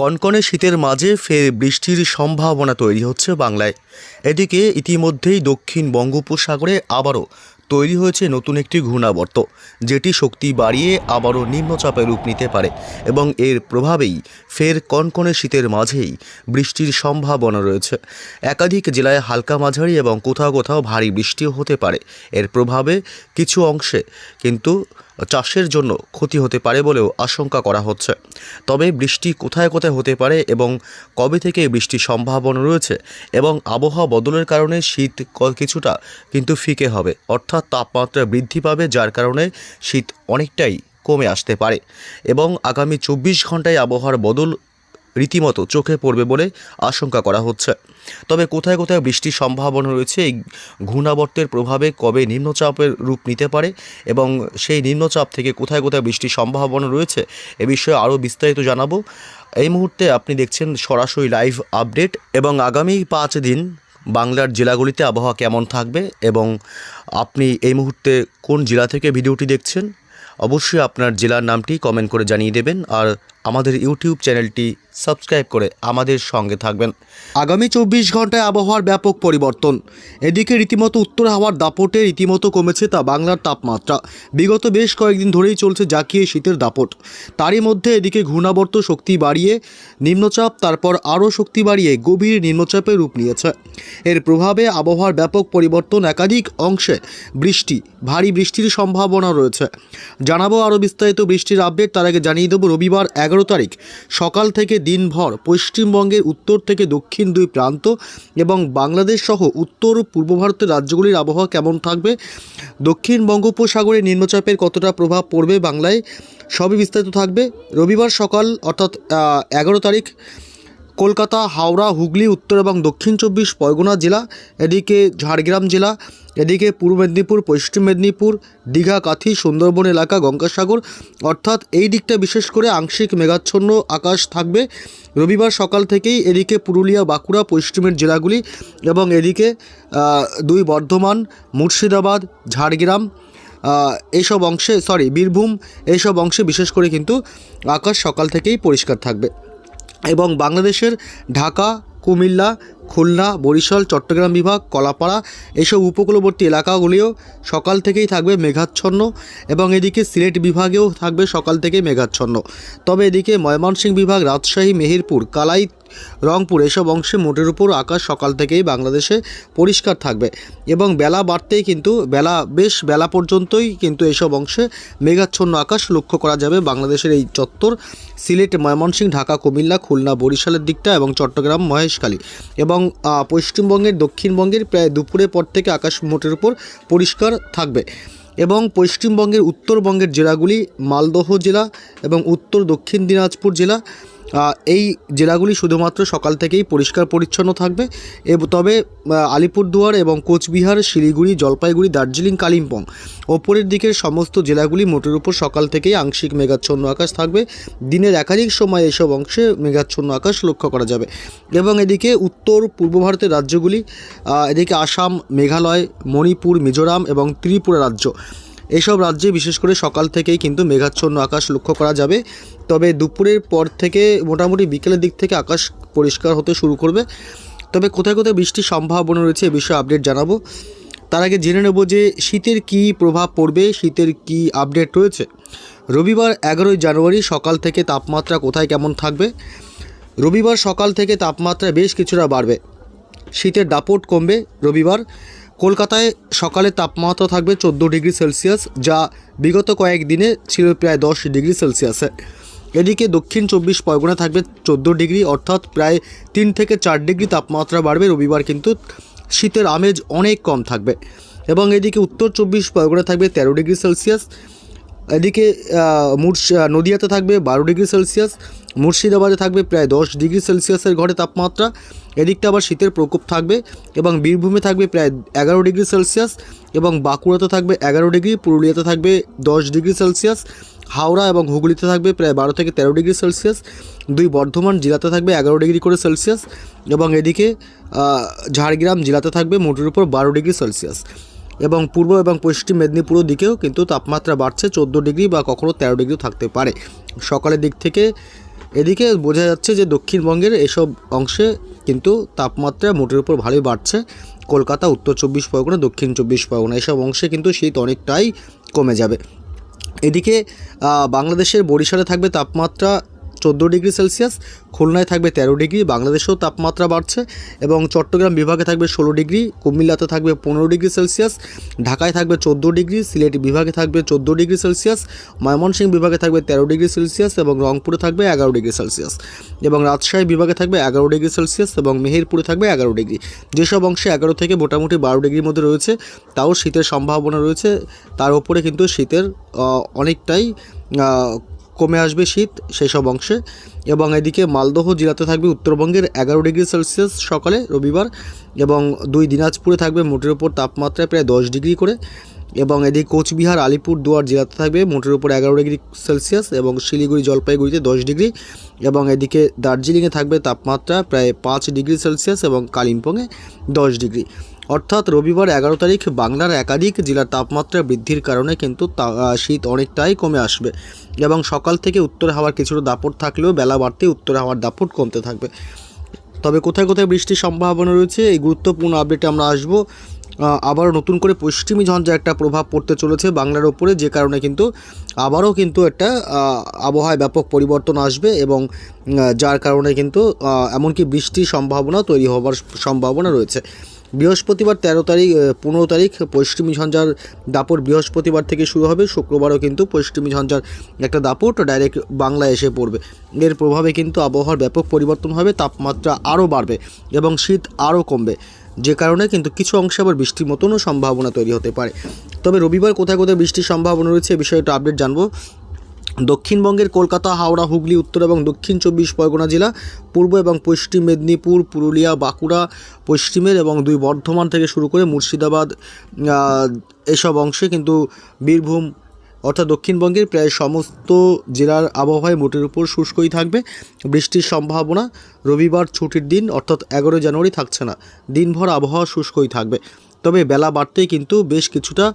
কনকনে শীতের মাঝে ফের বৃষ্টির সম্ভাবনা তৈরি হচ্ছে বাংলায়। এদিকে ইতিমধ্যেই দক্ষিণ বঙ্গোপসাগরে আবারও তৈরি হয়েছে নতুন একটি ঘূর্ণাবর্ত, যেটি শক্তি বাড়িয়ে আবারও নিম্নচাপে রূপ নিতে পারে এবং এর প্রভাবেই ফের কনকনে শীতের মাঝেই বৃষ্টির সম্ভাবনা রয়েছে। একাধিক জেলায় হালকা মাঝারি এবং কোথাও কোথাও ভারী বৃষ্টিও হতে পারে। এর প্রভাবে কিছু অংশে কিন্তু চাষের জন্য ক্ষতি হতে পারে বলেও আশঙ্কা করা হচ্ছে। তবে বৃষ্টি কোথায় কোথায় হতে পারে এবং কবে থেকে বৃষ্টির সম্ভাবনা রয়েছে এবং আবহাওয়া বদলের কারণে শীত কিছুটা কিন্তু ফিকে হবে, অর্থাৎ তাপমাত্রা বৃদ্ধি পাবে, যার কারণে শীত অনেকটাই কমে আসতে পারে এবং আগামী 24 ঘন্টায় আবহাওয়ার বদল রীতিমতো চোখে পড়বে বলে আশঙ্কা করা হচ্ছে। তবে কোথায় কোথায় বৃষ্টির সম্ভাবনা রয়েছে, এই ঘূর্ণাবর্তের প্রভাবে কবে নিম্নচাপের রূপ নিতে পারে এবং সেই নিম্নচাপ থেকে কোথায় কোথায় বৃষ্টির সম্ভাবনা রয়েছে, এ বিষয়ে আরও বিস্তারিত জানাবো। এই মুহূর্তে আপনি দেখছেন সরাসরি লাইভ আপডেট এবং আগামী 5 দিন বাংলার জেলাগুলিতে আবহাওয়া কেমন থাকবে এবং আপনি এই মুহূর্তে কোন জেলা থেকে ভিডিওটি দেখছেন অবশ্যই আপনার জেলার নামটি কমেন্ট করে জানিয়ে দেবেন আর আমাদের ইউটিউব চ্যানেলটি সাবস্ক্রাইব করে আমাদের সঙ্গে থাকবেন। আগামী 24 ঘন্টায় আবহাওয়ার ব্যাপক পরিবর্তন। এদিকে রীতিমতো উত্তর হাওয়ার দাপটে রীতিমতো কমেছে তা বাংলার তাপমাত্রা। বিগত বেশ কয়েকদিন ধরেই চলছে জাঁকিয়ে শীতের দাপট। তারই মধ্যে এদিকে ঘূর্ণাবর্ত শক্তি বাড়িয়ে নিম্নচাপ, তারপর আরও শক্তি বাড়িয়ে গভীর নিম্নচাপে রূপ নিয়েছে। এর প্রভাবে আবহাওয়ার ব্যাপক পরিবর্তন, একাধিক অংশে ভারী বৃষ্টির সম্ভাবনা রয়েছে। জানাবো আরও বিস্তারিত বৃষ্টির আপডেট। তার আগে জানিয়ে দেবো রবিবার 11 তারিখ সকাল থেকে দিনভর পশ্চিমবঙ্গের উত্তর থেকে দক্ষিণ দুই প্রান্ত এবং বাংলাদেশ সহ উত্তর পূর্ব ভারতের রাজ্যগুলির আবহাওয়া কেমন থাকবে, দক্ষিণ বঙ্গোপসাগরে নিম্নচাপের কতটা প্রভাব পড়বে বাংলায়, সবই বিস্তারিত থাকবে। রবিবার সকাল অর্থাৎ 11 তারিখ কলকাতা, হাওড়া, হুগলি, উত্তর এবং দক্ষিণ 24 পরগনা জেলা, এদিকে ঝাড়গ্রাম জেলা, এদিকে পূর্ব মেদিনীপুর, পশ্চিম মেদিনীপুর, দীঘা, কাথি, সুন্দরবন এলাকা, গঙ্গাসাগর, অর্থাৎ এই দিকটা বিশেষ করে আংশিক মেঘাচ্ছন্ন আকাশ থাকবে রবিবার সকাল থেকেই। এদিকে পুরুলিয়া, বাঁকুড়া, পশ্চিমের জেলাগুলি এবং এদিকে দুই বর্ধমান, মুর্শিদাবাদ, ঝাড়গ্রাম এইসব অংশে বীরভূম এইসব অংশে বিশেষ করে কিন্তু আকাশ সকাল থেকেই পরিষ্কার থাকবে এবং বাংলাদেশের ঢাকা, কুমিল্লা, খুলনা, বরিশাল, চট্টগ্রাম বিভাগ, কলাপাড়া এইসব উপকূলবর্তী এলাকাগুলিও সকাল থেকেই থাকবে মেঘাচ্ছন্ন এবং এদিকে সিলেট বিভাগেও থাকবে সকাল থেকেই মেঘাচ্ছন্ন। তবে এদিকে ময়মনসিংহ বিভাগ, রাজশাহী, মেহেরপুর, কালাই, রংপুর এসব অংশে মোটের উপর আকাশ সকাল থেকেই বাংলাদেশে পরিষ্কার থাকবে এবং বেলা বাড়তেই কিন্তু বেলা পর্যন্তই কিন্তু এসব অংশে মেঘাচ্ছন্ন আকাশ লক্ষ্য করা যাবে বাংলাদেশের এই চত্বর, সিলেট, ময়মনসিংহ, ঢাকা, কুমিল্লা, খুলনা, বরিশালের দিকটা এবং চট্টগ্রাম, মহেশখালী এবং পশ্চিমবঙ্গের দক্ষিণবঙ্গের প্রায় দুপুরের পর থেকে আকাশ মোটের উপর পরিষ্কার থাকবে এবং পশ্চিমবঙ্গের উত্তরবঙ্গের জেলাগুলি মালদহ জেলা এবং উত্তর দক্ষিণ দিনাজপুর জেলা, এই জেলাগুলি শুধুমাত্র সকাল থেকেই পরিষ্কার পরিচ্ছন্ন থাকবে। তবে আলিপুরদুয়ার এবং কোচবিহার, শিলিগুড়ি, জলপাইগুড়ি, দার্জিলিং, কালিম্পং ওপরের দিকের সমস্ত জেলাগুলি মোটের উপর সকাল থেকেই আংশিক মেঘাচ্ছন্ন আকাশ থাকবে। দিনের একাধিক সময় এসব অংশে মেঘাচ্ছন্ন আকাশ লক্ষ্য করা যাবে এবং এদিকে উত্তর পূর্ব ভারতের রাজ্যগুলি, এদিকে আসাম, মেঘালয়, মণিপুর, মিজোরাম এবং ত্রিপুরা রাজ্য, এইসব রাজ্যে বিশেষ করে সকাল থেকেই কিন্তু মেঘাচ্ছন্ন আকাশ লক্ষ্য করা যাবে। তবে দুপুরের পর থেকে মোটামুটি বিকেলের দিক থেকে আকাশ পরিষ্কার হতে শুরু করবে। তবে কোথায় কোথায় বৃষ্টির সম্ভাবনা রয়েছে এ বিষয়ে আপডেট জানাবো। তার আগে জেনে নেব যে শীতের কী প্রভাব পড়বে, শীতের কী আপডেট রয়েছে। রবিবার 11 জানুয়ারি সকাল থেকে তাপমাত্রা কোথায় কেমন থাকবে। রবিবার সকাল থেকে তাপমাত্রা বেশ কিছুটা বাড়বে, শীতের দাপট কমবে। রবিবার কলকাতায় সকালে তাপমাত্রা থাকবে 14 ডিগ্রি সেলসিয়াস, যা বিগত কয়েকদিনে ছিল প্রায় 10 ডিগ্রি সেলসিয়াসে। এদিকে দক্ষিণ 24 পরগনা থাকবে 14 ডিগ্রি, অর্থাৎ প্রায় 3 থেকে 4 ডিগ্রি তাপমাত্রা বাড়বে। রবিবার কিন্তু শীতের আমেজ অনেক কম থাকবে এবং এদিকে উত্তর 24 পরগনা থাকবে 13 ডিগ্রি সেলসিয়াস, এদিকে নদিয়াতে থাকবে 12 ডিগ্রি সেলসিয়াস, মুর্শিদাবাদে থাকবে প্রায় 10 ডিগ্রি সেলসিয়াসের ঘরে তাপমাত্রা। এদিকটা আবার শীতের প্রকোপ থাকবে এবং বীরভূমে থাকবে প্রায় 11 ডিগ্রি সেলসিয়াস এবং বাঁকুড়াতে থাকবে 11 ডিগ্রি, পুরুলিয়াতে থাকবে 10 ডিগ্রি সেলসিয়াস, হাওড়া এবং হুগলিতে থাকবে প্রায় 12 থেকে 13 ডিগ্রি সেলসিয়াস, দুই বর্ধমান জেলাতে থাকবে 11 ডিগ্রি করে সেলসিয়াস এবং এদিকে ঝাড়গ্রাম জেলাতে থাকবে মোটের উপর 12 ডিগ্রি সেলসিয়াস এবং পূর্ব এবং পশ্চিম মেদিনীপুরের দিকেও কিন্তু তাপমাত্রা বাড়ছে 14 ডিগ্রি বা কখনও 13 ডিগ্রিও থাকতে পারে। সকালের দিক থেকে এদিকে বোঝা যাচ্ছে যে দক্ষিণবঙ্গের এসব অংশে কিন্তু তাপমাত্রা মোটের উপর ভালোই বাড়ছে। কলকাতা, উত্তর 24 পরগনা, দক্ষিণ 24 পরগনা এসব অংশে কিন্তু শীত অনেকটাই কমে যাবে। এদিকে বাংলাদেশের বরিশালে থাকবে তাপমাত্রা 14 ডিগ্রি সেলসিয়াস, খুলনায় থাকবে 13 ডিগ্রি, বাংলাদেশেও তাপমাত্রা বাড়ছে এবং চট্টগ্রাম বিভাগে থাকবে 16 ডিগ্রি, কুমিল্লাতে থাকবে 15 ডিগ্রি সেলসিয়াস, ঢাকায় থাকবে 14 ডিগ্রি, সিলেট বিভাগে থাকবে 14 ডিগ্রি সেলসিয়াস, ময়মনসিংহ বিভাগে থাকবে 13 ডিগ্রি সেলসিয়াস এবং রংপুরে থাকবে 11 ডিগ্রি সেলসিয়াস এবং রাজশাহী বিভাগে থাকবে 11 ডিগ্রি সেলসিয়াস এবং মেহেরপুরে থাকবে 11 ডিগ্রি। যেসব অংশে 11 থেকে মোটামুটি 12 ডিগ্রির মধ্যে রয়েছে তাও শীতের সম্ভাবনা রয়েছে, তার উপরে কিন্তু শীতের অনেকটাই কমে আসবে শীত সেসব অংশে। এবং এদিকে মালদহ জেলাতে থাকবে উত্তরবঙ্গের 11 ডিগ্রি সেলসিয়াস সকালে রবিবার এবং 2 দিনাজপুরে থাকবে মোটের উপর তাপমাত্রায় প্রায় 10 ডিগ্রি করে এবং এদিকে কোচবিহার আলিপুরদুয়ার জেলাতে থাকবে মোটের উপর 11 ডিগ্রি সেলসিয়াস এবং শিলিগুড়ি জলপাইগুড়িতে 10 ডিগ্রি এবং এদিকে দার্জিলিংয়ে থাকবে তাপমাত্রা প্রায় 5 ডিগ্রি সেলসিয়াস এবং কালিম্পংয়ে 10 ডিগ্রি। অর্থাৎ রবিবার 11 তারিখ বাংলার একাধিক জেলার তাপমাত্রা বৃদ্ধির কারণে কিন্তু শীত অনেকটাই কমে আসবে এবং সকাল থেকে উত্তর হাওয়ার কিছুটা দাপট থাকলেও বেলা বাড়তে উত্তর হাওয়ার দাপট কমতে থাকবে। তবে কোথায় কোথায় বৃষ্টির সম্ভাবনা রয়েছে এই গুরুত্বপূর্ণ আপডেটে আমরা আসবো। আবারও নতুন করে পশ্চিমী ঝঞ্ঝা একটা প্রভাব পড়তে চলেছে বাংলার ওপরে, যে কারণে কিন্তু আবারও কিন্তু একটা আবহাওয়ায় ব্যাপক পরিবর্তন আসবে এবং যার কারণে কিন্তু এমনকি বৃষ্টির সম্ভাবনা তৈরি হওয়ার সম্ভাবনা রয়েছে। বৃহস্পতিবার 15 তারিখ পশ্চিমী ঝঞ্ঝার দাপট বৃহস্পতিবার থেকে শুরু হবে, শুক্রবারও কিন্তু পশ্চিমী ঝঞ্ঝার একটা দাপট ডাইরেক্ট বাংলায় এসে পড়বে। এর প্রভাবে কিন্তু আবহাওয়ার ব্যাপক পরিবর্তন হবে, তাপমাত্রা আরও বাড়বে এবং শীত আরও কমবে, যে কারণে কিন্তু কিছু অংশে আবার বৃষ্টির মতনও সম্ভাবনা তৈরি হতে পারে। তবে রবিবার কোথায় কোথায় বৃষ্টির সম্ভাবনা রয়েছে এ বিষয়ে একটা আপডেট জানবো। দক্ষিণবঙ্গের কলকাতা, হাওড়া, হুগলি, উত্তর এবং দক্ষিণ 24 পরগনা জেলা, পূর্ব এবং পশ্চিম মেদিনীপুর, পুরুলিয়া, বাঁকুড়া পশ্চিমের এবং 2 বর্ধমান থেকে শুরু করে মুর্শিদাবাদ এসব অংশে কিন্তু বীরভূম অর্থাৎ দক্ষিণবঙ্গের প্রায় সমস্ত জেলার আবহাওয়ায় মোটের উপর শুষ্কই থাকবে। বৃষ্টির সম্ভাবনা রবিবার ছুটির দিন অর্থাৎ 11 জানুয়ারি থাকছে না, দিনভর আবহাওয়া শুষ্কই থাকবে। তবে বেলা বাড়তেই কিন্তু বেশ কিছুটা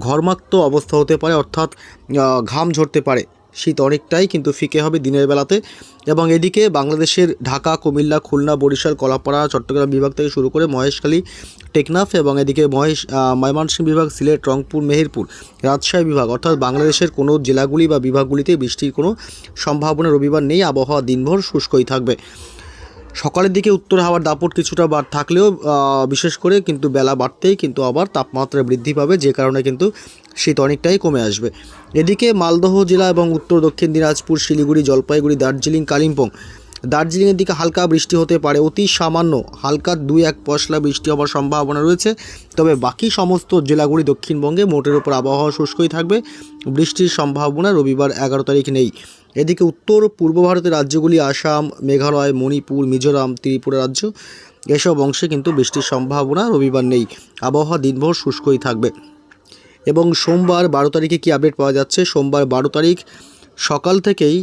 ঘর্মাক্ত অবস্থা হতে পারে, অর্থাৎ ঘাম ঝরতে পারে, শীত অনেকটাই কিন্তু ফিকে হবে দিনের বেলাতে। এবং এদিকে বাংলাদেশের ঢাকা, কুমিল্লা, খুলনা, বরিশাল, কলাপাড়া, চট্টগ্রাম বিভাগ থেকে শুরু করে মহেশখালী, টেকনাফ এবং এদিকে ময়মনসিংহ বিভাগ, সিলেট, রংপুর, মেহেরপুর, রাজশাহী বিভাগ অর্থাৎ বাংলাদেশের কোনো জেলাগুলি বা বিভাগগুলিতে বৃষ্টির কোনো সম্ভাবনা রবিবার নেই, আবহাওয়া দিনভর শুষ্কই থাকবে। সকালের দিকে উত্তর হাওয়ার দাপট কিছুটা থাকলেও বিশেষ করে কিন্তু বেলা বাড়তেই কিন্তু আবার তাপমাত্রা বৃদ্ধি পাবে, যে কারণে কিন্তু শীত অনেকটাই কমে আসবে। এদিকে মালদহ জেলা এবং উত্তর দক্ষিণ দিনাজপুর, শিলিগুড়ি, জলপাইগুড়ি, দার্জিলিং, কালিম্পং, দার্জিলিংয়ের দিকে হালকা বৃষ্টি হতে পারে, অতি সামান্য হালকা 2-1 পশলা বৃষ্টি হওয়ার সম্ভাবনা রয়েছে। তবে বাকি সমস্ত জেলাগুলি দক্ষিণবঙ্গে মোটের উপর আবহাওয়া শুষ্কই থাকবে, বৃষ্টির সম্ভাবনা রবিবার 11 তারিখ নেই। এদিকে উত্তর পূর্ব ভারতের রাজ্যগুলি আসাম, মেঘালয়, মণিপুর, মিজোরাম, ত্রিপুরা রাজ্য এসব অংশে কিন্তু বৃষ্টির সম্ভাবনা রবিবার নেই, আবহাওয়া দিনভর শুষ্কই থাকবে। এবং সোমবার 12 তারিখে কী আপডেট পাওয়া যাচ্ছে, সোমবার 12 তারিখ সকাল থেকেই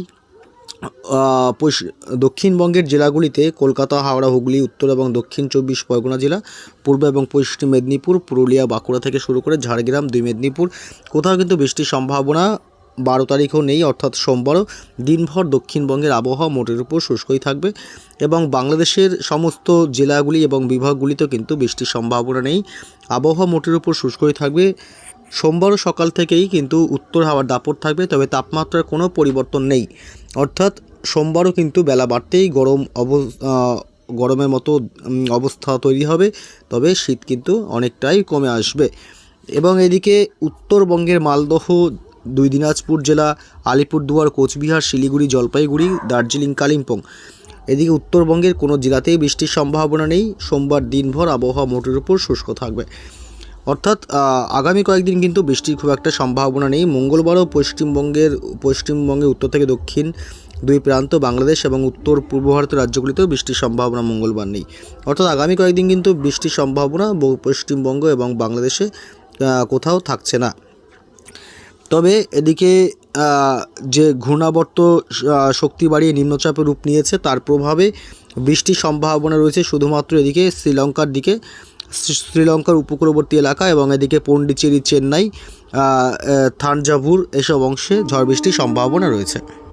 দক্ষিণবঙ্গের জেলাগুলিতে কলকাতা, হাওড়া, হুগলি, উত্তর এবং দক্ষিণ 24 পরগনা জেলা, পূর্ব এবং পশ্চিম মেদিনীপুর, পুরুলিয়া, বাঁকুড়া থেকে শুরু করে ঝাড়গ্রাম, 2 মেদিনীপুর কোথাও কিন্তু বৃষ্টির সম্ভাবনা 12 তারিখও নেই, অর্থাৎ সোমবারও দিনভর দক্ষিণবঙ্গের আবহাওয়া মোটের উপর শুষ্কই থাকবে এবং বাংলাদেশের সমস্ত জেলাগুলি এবং বিভাগগুলিতেও কিন্তু বৃষ্টির সম্ভাবনা নেই, আবহাওয়া মোটের উপর শুষ্কই থাকবে। সোমবারও সকাল থেকেই কিন্তু উত্তর হাওয়ার দাপট থাকবে, তবে তাপমাত্রার কোনো পরিবর্তন নেই, অর্থাৎ সোমবারও কিন্তু বেলা বাড়তেই গরমের মতো অবস্থা তৈরি হবে, তবে শীত কিন্তু অনেকটাই কমে আসবে। এবং এদিকে উত্তরবঙ্গের মালদহ, 2 দিনাজপুর জেলা, আলিপুরদুয়ার, কোচবিহার, শিলিগুড়ি, জলপাইগুড়ি, দার্জিলিং, কালিম্পং এদিকে উত্তরবঙ্গের কোনো জেলাতেই বৃষ্টির সম্ভাবনা নেই, সোমবার দিনভর আবহাওয়া মোটের উপর শুষ্ক থাকবে। অর্থাৎ আগামী কয়েকদিন কিন্তু বৃষ্টির খুব একটা সম্ভাবনা নেই। মঙ্গলবারও পশ্চিমবঙ্গে উত্তর থেকে দক্ষিণ 2 প্রান্ত বাংলাদেশ এবং উত্তর পূর্ব ভারতের রাজ্যগুলিতেও বৃষ্টির সম্ভাবনা মঙ্গলবার নেই, অর্থাৎ আগামী কয়েকদিন কিন্তু বৃষ্টির সম্ভাবনা পশ্চিমবঙ্গ এবং বাংলাদেশে কোথাও থাকছে না। তবে এদিকে যে ঘূর্ণাবর্ত শক্তি বাড়িয়ে নিম্নচাপের রূপ নিয়েছে, তার প্রভাবে বৃষ্টির সম্ভাবনা রয়েছে শুধুমাত্র এদিকে শ্রীলঙ্কার উপকূলবর্তী এলাকা এবং এদিকে পন্ডিচেরি, চেন্নাই, থাঞ্জাভুর এসব অংশে ঝড় বৃষ্টির সম্ভাবনা রয়েছে।